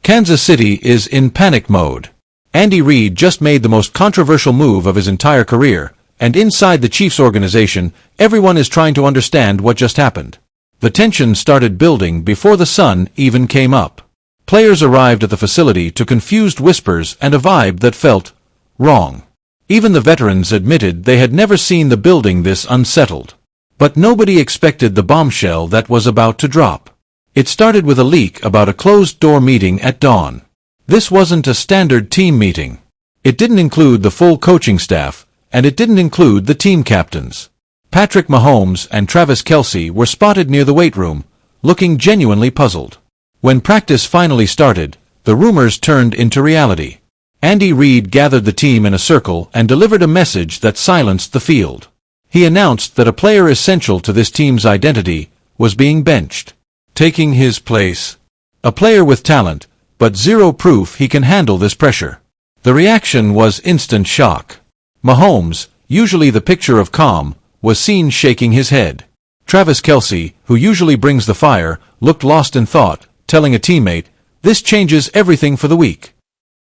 Kansas City is in panic mode. Andy Reid just made the most controversial move of his entire career, and inside the Chiefs organization, everyone is trying to understand what just happened. The tension started building before the sun even came up. Players arrived at the facility to confused whispers and a vibe that felt wrong. Even the veterans admitted they had never seen the building this unsettled. But nobody expected the bombshell that was about to drop. It started with a leak about a closed-door meeting at dawn. This wasn't a standard team meeting. It didn't include the full coaching staff, and it didn't include the team captains. Patrick Mahomes and Travis Kelce were spotted near the weight room, looking genuinely puzzled. When practice finally started, the rumors turned into reality. Andy Reid gathered the team in a circle and delivered a message that silenced the field. He announced that a player essential to this team's identity was being benched. Taking his place. A player with talent, but zero proof he can handle this pressure. The reaction was instant shock. Mahomes, usually the picture of calm, was seen shaking his head. Travis Kelce, who usually brings the fire, looked lost in thought, telling a teammate, "This changes everything for the week."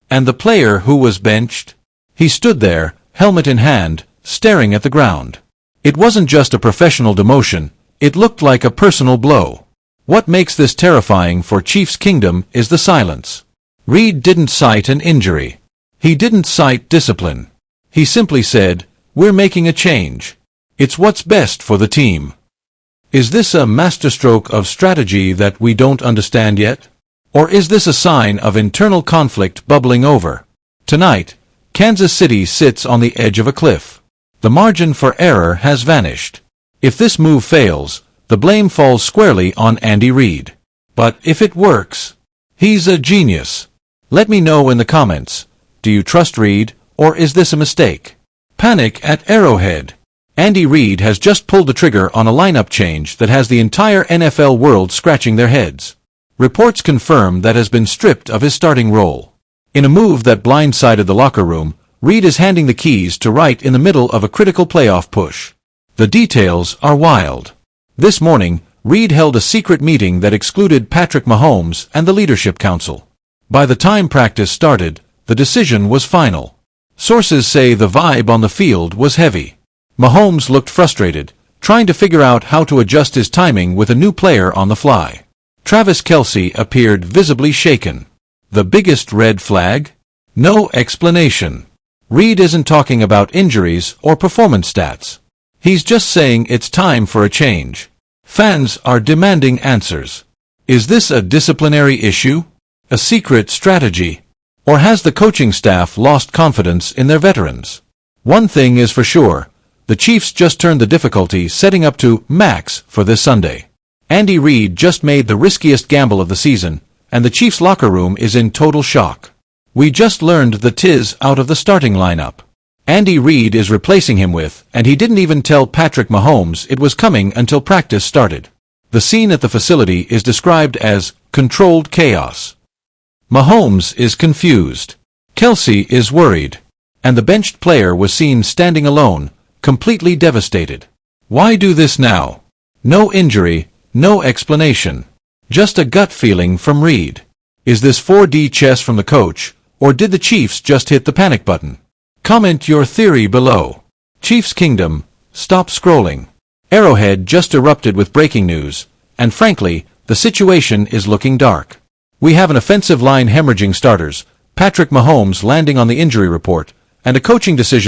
And the player who was benched? He stood there, helmet in hand, staring at the ground. It wasn't just a professional demotion, it looked like a personal blow. What makes this terrifying for Chiefs Kingdom is the silence. Reid didn't cite an injury. He didn't cite discipline. He simply said, "We're making a change. It's what's best for the team." Is this a masterstroke of strategy that we don't understand yet? Or is this a sign of internal conflict bubbling over? Tonight, Kansas City sits on the edge of a cliff. The margin for error has vanished. If this move fails, the blame falls squarely on Andy Reid. But if it works, he's a genius. Let me know in the comments. Do you trust Reid, or is this a mistake? Panic at Arrowhead. Andy Reid has just pulled the trigger on a lineup change that has the entire NFL world scratching their heads. Reports confirm that has been stripped of his starting role. In a move that blindsided the locker room, Reid is handing the keys to Wright in the middle of a critical playoff push. The details are wild. This morning, Reid held a secret meeting that excluded Patrick Mahomes and the Leadership Council. By the time practice started, the decision was final. Sources say the vibe on the field was heavy. Mahomes looked frustrated, trying to figure out how to adjust his timing with a new player on the fly. Travis Kelce appeared visibly shaken. The biggest red flag? No explanation. Reid isn't talking about injuries or performance stats. He's just saying it's time for a change. Fans are demanding answers. Is this a disciplinary issue? A secret strategy? Or has the coaching staff lost confidence in their veterans? One thing is for sure. The Chiefs just turned the difficulty setting up to max for this Sunday. Andy Reid just made the riskiest gamble of the season, and the Chiefs locker room is in total shock. We just learned the Tiz out of the starting lineup. Andy Reid is replacing him with, and he didn't even tell Patrick Mahomes it was coming until practice started. The scene at the facility is described as controlled chaos. Mahomes is confused. Kelce is worried. And the benched player was seen standing alone, completely devastated. Why do this now? No injury, no explanation. Just a gut feeling from Reid. Is this 4D chess from the coach, or did the Chiefs just hit the panic button? Comment your theory below. Chiefs Kingdom, stop scrolling. Arrowhead just erupted with breaking news, and frankly, the situation is looking dark. We have an offensive line hemorrhaging starters, Patrick Mahomes landing on the injury report, and a coaching decision